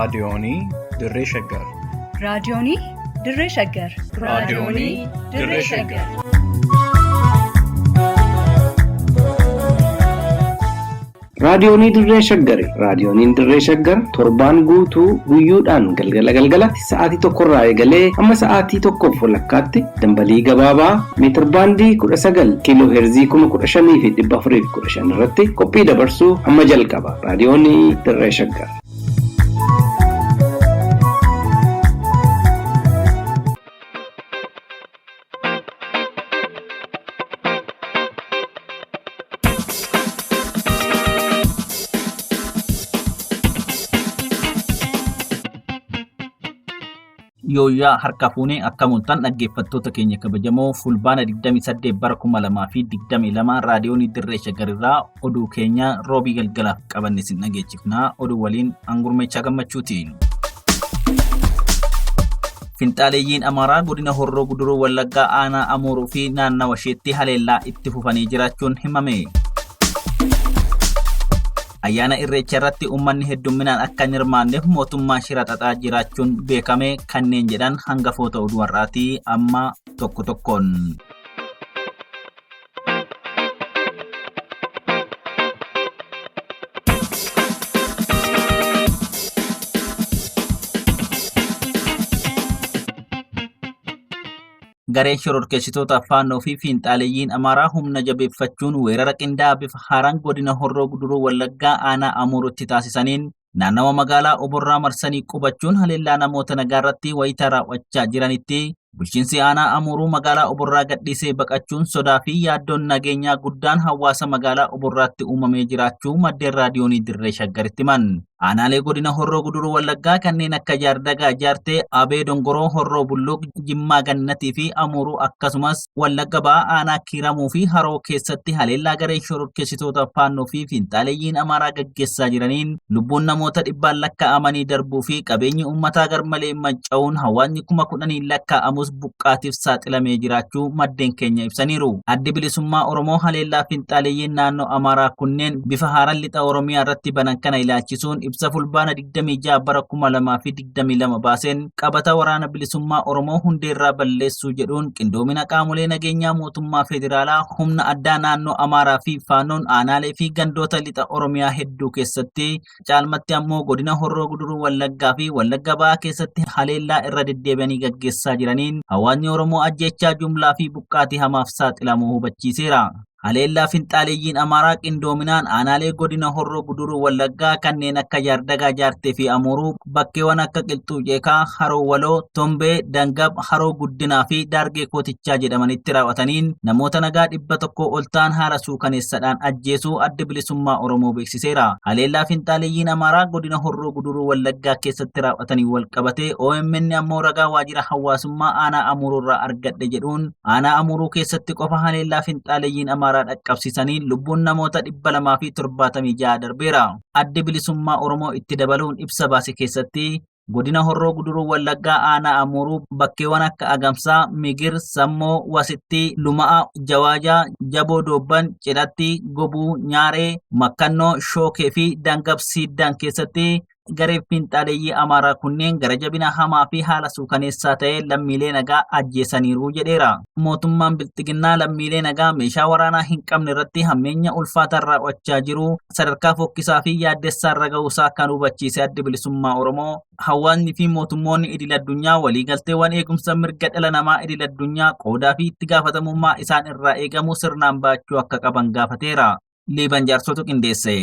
Raadiyoonii Dirree Shaggar. Raadiyoonii Dirree Shaggar. Raadiyoonii Dirree Shaggar. Raadiyoonii Dirree Shaggar. Raadiyooniin Dirree Shaggar torbaan guutuu guyyoodhaan galgalatti sa'aatii tokkorraa eegalee amma sa'aatii tokkoof walakkaatti dambalii gabaabaa meetir baandii 19 kiiloo heerzii 15,415 irratti qophii dabarsuu amma jalqaba. Raadiyoonii Dirree Shaggar. Yooyaa harka fuunee akka mul'atan dhaggeeffattoota keenya kabajamoo fulbaana 28 bara 2022 raadiyoonii Dirree Shaggar irraa oduu keenya roobii galgalaaf qabanne isin dhageechifnaa oduu waliin Angurmeechaa Gammachuutiin. Finxaaleeyyiin Amaaraa godina Horroo Guduruu Wallaggaa aanaa Amooruu fi naannawa isheetti haleellaa itti fufanii jiraachuun himame. Ayyaana Irreecha irratti uummanni hedduminaan akka hin hirmaanneef mootummaan shira xaxaa jiraachuun beekame kanneen jedhan hangafoota oduu har'aatii amma tokko tokkoon. Gareen shororkeessitoota Faannoo fi Finxaaleeyyiin Amaaraa humna jabeeffachuun weerara qindaa'aa bifa haaraan godina Horroo Guduruu Wallaggaa aanaa Amooruutti taasisaniin naannawa magaalaa Oborraa marsanii qubachuun haleellaa namoota nagaa irratti wayita raawwachaa jiranitti bulchiinsi aanaa Amooruu magaalaa Oborraa gadhiisee baqachuun sodaa fi yaaddoon nageenyaa guddaan hawaasa magaalaa Oborraatti uumamee jiraachuu maddeen raadiyoonii Dirree Shaggaritti himan. Aanaalee godina Horroo Guduruu Wallaggaa kanneen akka Jaardagaa, Jaartee, Abee Dongoroo, Horroo Bulluq, Jimmaa Gannatii fi Amooruu akkasumas Wallagga Ba'aa aanaa Kiiramuu fi Haroo keessatti haleellaa gareen shororkeessitoota Faannoo fi Finxaaleeyyiin Amaaraa gaggeessaa jiraniin lubbuun namoota dhibbaan lakkaa'amanii darbuu fi qabeenyi uummataa garmalee manca'uun hawaasni 10,000 lakkaa'amus buqqaatiif saaxilamee jiraachuu maddeen keenya ibsaniiru. Addi Bilisummaa Oromoo haleellaa Finxaaleeyyiin naannoo Amaaraa kunneen bifa haaraan lixa Oromiyaa irratti banan kana ilaalchisuun ibsa fulbaana 26 bara 2022 baaseen qabata waraana bilisummaa Oromoo hundeerraa balleessuu jedhuun qindoomina qaamolee nageenyaa mootummaa federaalaa humna addaa naannoo Amaaraa fi Faannoon aanaalee fi gandoota lixa Oromiyaa hedduu keessatti caalmatti ammoo godina Horroo Guduruu Wallaggaa fi Wallagga Ba'aa keessatti haleellaa irra deddeebi'anii gaggeessaa jiraniin hawaasni Oromoo ajjechaa jumlaa fi buqqaatii hamaaf saaxilamuu hubachiiseera. Haleellaa Finxaaleeyyiin Amaaraa qindoominaan aanaalee godina Horroo Guduruu Wallaggaa kanneen akka Jaardagaa, Jaartee fi Amooruu bakkeewwan akka Qilxuu Ceekaa, Haroo Waloo, Tombee, Dangab, Haroo Guddinaa fi Daargee Kootichaa jedhamanitti raawwataniin namoota nagaa 100 ol ta'an haala suukaneessaadhaan ajjeesuu adda bilisummaa Oromoo beeksiseera. Haleellaa Finxaaleeyyiin Amaaraa godina Horroo Guduruu Wallaggaa keessatti raawwatanii walqabatee OMN ammoo ragaa waajjira hawaasummaa aanaa Amoorurraa argadhe jedhuun aanaa Amooruu keessatti qofa haleellaa Finxaaleeyyiin Amaaraa dhaqqabsiisanii lubbuun namoota 276 darbeera. Addi Bilisummaa Oromoo itti dabaluun ibsa baase keessatti godina Horroo Guduruu Wallaggaa aanaa Amooruu bakkeewwan akka Agamsaa, Migir, Sammoo, Wasitti, Luma'a, Jawaajaa, Jaboo Doobban, Cidhatti, Gobuu, Nyaaree, Makkannoo, Shookee fi Dangab Siiddaan keessatti garee Finxaaleeyyii Amaaraa kunneen gara jabina hamaa fi haala suukaneessaa ta'ee lammiilee nagaa ajjeesaniiru jedheera. Mootummaan Bilxiginnaa lammiilee nagaa meeshaa waraanaa hin qabne irratti hammeenya ulfaataa raawwachaa jiru sadarkaa fokkisaa fi yaaddessaa irra ga'uusaa kan hubachiise addi bilisummaa Oromoo hawaasni fi mootummoonni idil addunyaa waliigalteewwan eegumsa mirga dhala namaa idil addunyaa qoodaa fi itti gaafatamummaa isaan irraa eegamu sirnaan baachuu akka qaban gaafateera. Liiban Jaarsotu qindeesse.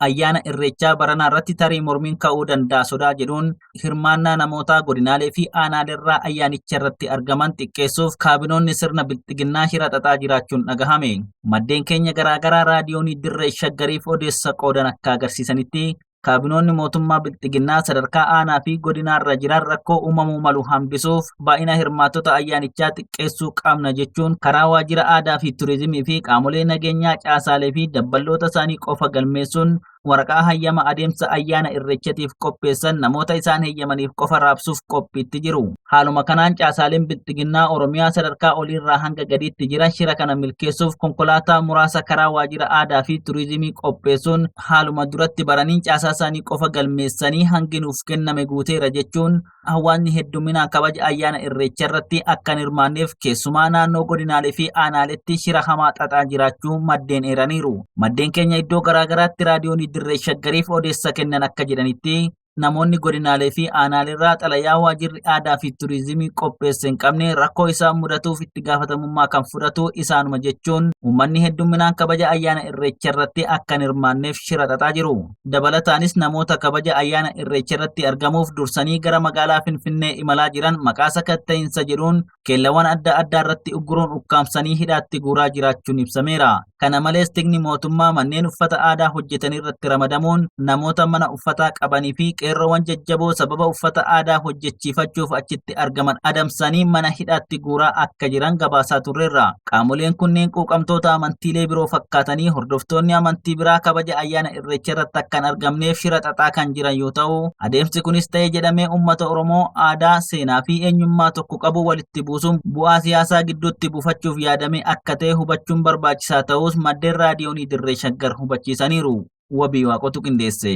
Ayyaana Irreechaa baranaa irratti tarii mormiin ka'uu danda'a sodaa jedhuun hirmaannaa namootaa godinaalee fi aanaalerraa ayyaanicha irratti argaman xiqqeessuuf kaabinoonni sirna Bilxiginnaa shira xaxaa jiraachuun dhagahame. Maddeen keenya garaagaraa raadiyoonii Dirree Shaggariif odeessa qoodan akka agarsiisanitti kaabinoonni mootummaa Bilxiginnaa sadarkaa aanaa fi godinaarra jiran rakkoo uumamuu malu hambisuuf baay'ina hirmaattota ayyaanichaa xiqqeessuu qabna jechuun karaa waajjira aadaa fi turizimii fi qaamolee nageenyaa caasaalee fi dabballoota isaanii qofa galmeessuun waraqaa hayyama adeemsa ayyaana irreechatiif qopheessan namoota isaan heeyyamaniif qofa raabsuuf qophiitti jiru. Haaluma kanaan caasaaleen bilxiginnaa Oromiyaa sadarkaa oliirraa hanga gadiitti jiran shira kana milkeessuuf konkolaataa muraasa karaa waajjira aadaa fi turizimii qopheessuun haaluma duratti baraniin caasaa isaanii qofa galmeessanii hangi nuuf kenname guuteera jechuun hawaasni hedduminaan kabaja ayyaana irreecha irratti akka hin hirmaanneef keessumaa naannoo godinaalee fi aanaaletti shira hamaa xaxaa jiraachuu maddeen eeraniiru. Maddeen keenya iddoo garaagaraatti raadiyoon Dirree Shaggariif odeessa kennan akka jedhanitti namoonni godinaalee fi aanaaleerraa xalayaa waajjirri aadaa fi turizimii qopheesse hin qabne rakkoo isaan mudatuuf itti gaafatamummaa kan fudhatu isaanuma jechuun uummanni hedduminaan kabaja ayyaana irreecha irratti akka hin hirmaanneef shira xaxaa jiru. Dabalataanis namoota kabaja ayyaana irreecha irratti argamuuf dursanii gara magaalaa Finfinnee imalaa jiran maqaa sakatta'insa jedhuun keellawwan adda addaa irratti ugguruun ukkaamsanii hidhaatti guuraa jiraachuun ibsameera. Kana malees tikni mootummaa manneen uffata aadaa hojjetan irratti ramadamuun namoota mana uffataa qabanii fi qeerroowwan jajjaboo sababa uffata aadaa hojjechiifachuuf achitti argaman adamsanii mana hidhaatti guuraa akka jiran gabaasaa turreerra. Qaamoleen kunneen quuqamtoota amantiilee biroo fakkaatanii hordoftoonni amantii biraa kabaja ayyaana irreecha irratti akka hin argamneef shira xaxaa kan jiran yoo ta'u, adeemsi kunis ta'ee jedhamee uummata Oromoo aadaa, seenaa fi eenyummaa tokko qabu walitti buusuun bu'aa siyaasaa gidduutti buufachuuf yaadame akka ta'e hubachuun barbaachisaa ta'us maddeen raadiyoonii Dirree Shaggar hubachiisaniiru. Wabii Waaqotu qindeesse.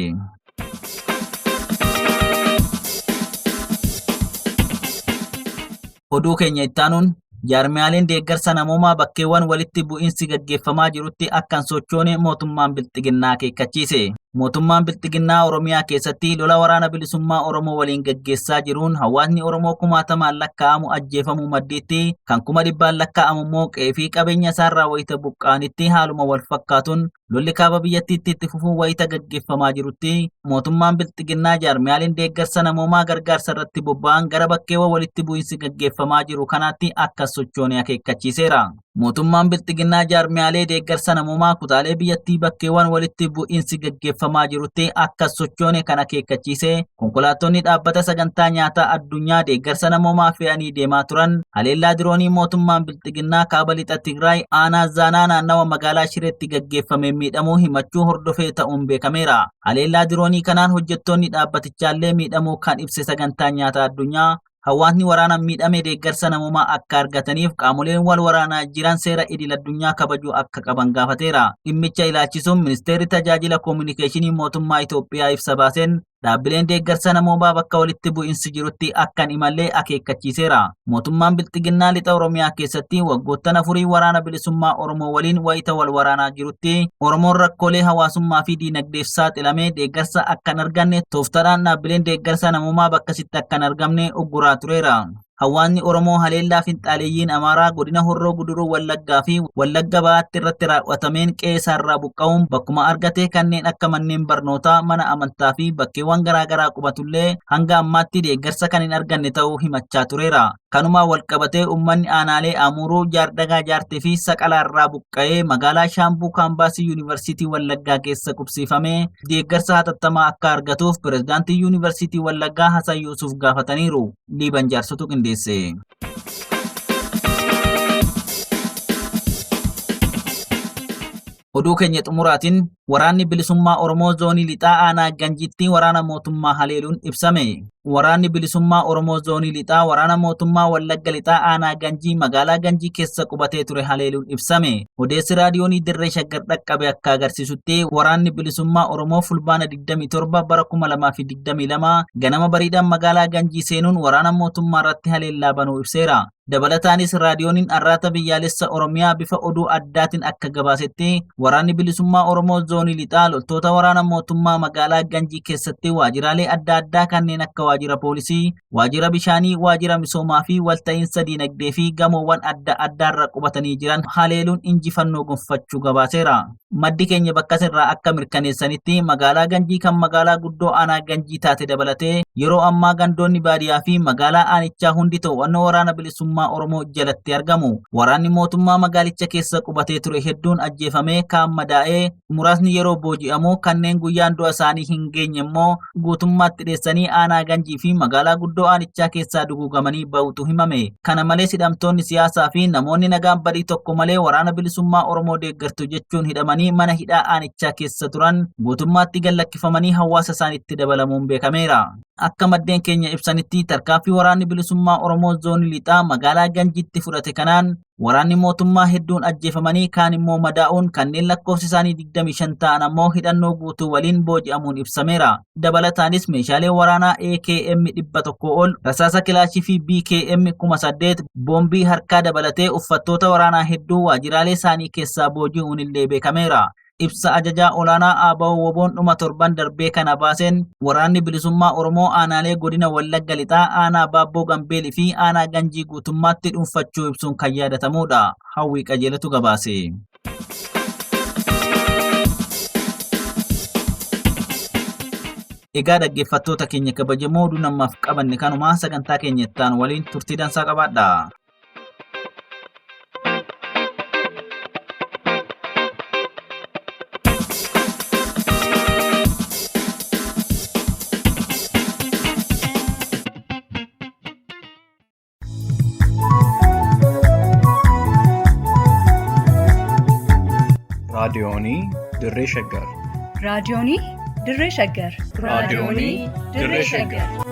Oduu keenya ittaanuun jaarmiyaaleen deeggarsa namoomaa bakkeewwan walitti bu'iinsi gaggeeffamaa jirutti akka hin sochoone mootummaan bilxiginnaa akeekkachiise. Mootummaan bilxiginnaa Oromiyaa keessatti lola waraana bilisummaa Oromoo waliin gaggeessaa jiruun hawaasni Oromoo kumaatamaan lakkaa'amu ajjeefamuu maddiitti kan kuma dhibbaan lakkaa'amu immoo qe'ee fi qabeenya isaarraa wayita buqqaanitti haaluma wal fakkaatuun lolli kaaba biyyattiitti itti fufuun wayita gaggeeffamaa jirutti mootummaan bilxiginnaa jaarmiyaaleen deeggarsa namoomaa gargaarsa irratti bobba'an gara bakkeewwan walitti bu'iinsi gaggeeffamaa jiru kanaatti akka sochoone akeekkachiiseera. Mootummaan bilxiginnaa jaarmiyaalee deeggarsa namoomaa kutaalee biyyattii bakkeewwan walitti bu'iinsi gaggeeffamaa jirutti akka sochoone kan akeekkachiise konkolaattonni dhaabbata sagantaa nyaataa addunyaa deeggarsa namoomaa fe'anii deemaa turan haleellaa diroonii mootummaan bilxiginnaa kaaba lixa Tigraay aanaa Zaanaa naannawa magaalaa Shireetti gaggeeffame miidhamuu himachuu hordofee ta'uun beekameera. Haleellaa diroonii kanaan hojjettoonni dhaabbatichaallee miidhamuu kan ibse sagantaa nyaataa addunyaa hawaasni waraanaan miidhame deeggarsa namoomaa akka argataniif qaamoleen wal waraanaa jiran seera idil addunyaa kabajuu akka qaban gaafateera. Dhimmicha ilaalchisuun ministeerri tajaajila koominikeeshinii mootummaa Itoophiyaa ibsa baaseen dhaabbileen deeggarsa namoomaa bakka walitti bu'iinsi jirutti akka hin imallee akeekkachiiseera. Mootummaan bilxiginnaa lixa Oromiyaa keessatti waggoottan afurii waraana bilisummaa Oromoo waliin wayita wal waraanaa jirutti Oromoon rakkoolee hawaasummaa fi diinagdeef saaxilamee deeggarsa akka hin arganne tooftaadhaan dhaabbileen deeggarsa namoomaa bakkasitti akka hin argamne ugguraa tureera. Hawaasni Oromoo haleellaa finxaaleeyyiin Amaaraa godina Horroo Guduruu Wallaggaa fi Wallagga Bahaatti irratti raawwatameen qe'ee isaarraa buqqa'uun bakkuma argate kanneen akka manneen barnootaa, mana amantaa fi bakkeewwan garaagaraa qubatullee hanga ammaatti deeggarsa kan hin arganne ta'uu himachaa tureera. Kanumaan walqabatee uummanni aanaalee Amuruu, Jaardagaa, Jaartee fi Saqalaarraa buqqa'ee magaalaa Shaambuu kaampaasii Yuunivarsiitii Wallaggaa keessa qubsiifamee deeggarsa hatattamaa akka argatuuf pirezidaantii Yuunivarsiitii Wallaggaa Hasan Yuusuf gaafataniiru. Liiban Jaarsotu qindeesse. Oduu keenya xumuraatiin waraanni bilisummaa Oromoo zoonii lixaa aanaa Ganjiitti waraana mootummaa haleeluun ibsame. Waraanni bilisummaa Oromoo zoonii lixaa waraana mootummaa Wallagga lixaa aanaa Ganjii magaalaa Ganjii keessa qubatee ture haleeluun ibsame. Odeessi raadiyoonii Dirree Shaggar dhaqqabe akka agarsiisutti waraanni bilisummaa Oromoo fulbaana 27 bara 2022 ganama bariidhaan magaalaa Ganjii seenuun waraana mootummaa irratti haleellaa banuu ibseera. Dabalataanis raadiyooniin arraata biyyaalessa Oromiyaa bifa oduu addaatiin akka gabaasetti waraanni bilisummaa Oromoo zoonii lixaa loltoota waraana mootummaa magaalaa Ganjii keessatti waajjiraalee adda addaa kanneen akka waajjira poolisii, waajjira bishaanii, waajjira misoomaa fi walta'iinsa diinagdee fi gamoowwan adda addaarra qubatanii jiran haleeluun injifannoo gonfachuu gabaaseera. Maddi keenya bakka irraa akka mirkaneessanitti magaalaa Ganjii kan magaalaa guddoo aanaa Ganjii taate dabalatee yeroo ammaa gandoonni baadiyyaa fi magaalaa aanichaa hundi to'annoo waraana bilisummaa Oromoo jalatti argamu. Waraanni mootummaa magaalicha keessa qubatee ture hedduun ajjeefamee kaan madaa'ee muraasni yeroo booji'amu kanneen guyyaan du'a isaanii hin geenye immoo guutummaatti dheessanii aanaa Ganjii Ganjii fi magaalaa guddoo aanichaa keessaa duguugamanii bahutu himame. Kana malees hidhamtoonni siyaasaa fi namoonni nagaan badii tokko malee waraana bilisummaa Oromoo deeggartu jechuun hidhamanii mana hidhaa aanichaa keessa turan guutummaatti gallakkifamanii hawaasa isaaniitti dabalamuun beekameera. Akka maddeen keenya ibsanitti tarkaanfii waraanni bilisummaa Oromoo zoonii lixaa magaalaa Ganjiitti fudhate kanaan waraanni mootummaa hedduun ajjeefamanii kaan immoo madaa'uun kanneen lakkoofsi isaanii 25 ta'an ammoo hidhannoo guutuu waliin booji'amuun ibsameera. Dabalataanis meeshaalee waraanaa AKM 100 ol, rasaasa kilaashii fi BKM 8,000, boombii harkaa dabalatee uffattoota waraanaa hedduu waajjiraalee isaanii keessaa booji'uun illee beekameera. Ibsa ajajaa olaanaa ABO Woboon dhuma torban darbee kana baaseen waraanni bilisummaa Oromoo aanaalee godina Wallagga lixaa, aanaa Baabboo Gambeelii fi aanaa Ganjii guutummaatti dhuunfachuu ibsuun kan yaadatamudha. Hawwii qajeelatu gabaase. Egaa dhaggeeffattoota keenya kabajamoo oduu namaaf qabanne kanuma sagantaa keenya ittaan waliin turtii dansaa qabaadha. raadiyoonii Dirree Shaggar. raadiyoonii Dirree Shaggar. raadiyoonii Dirree Shaggar.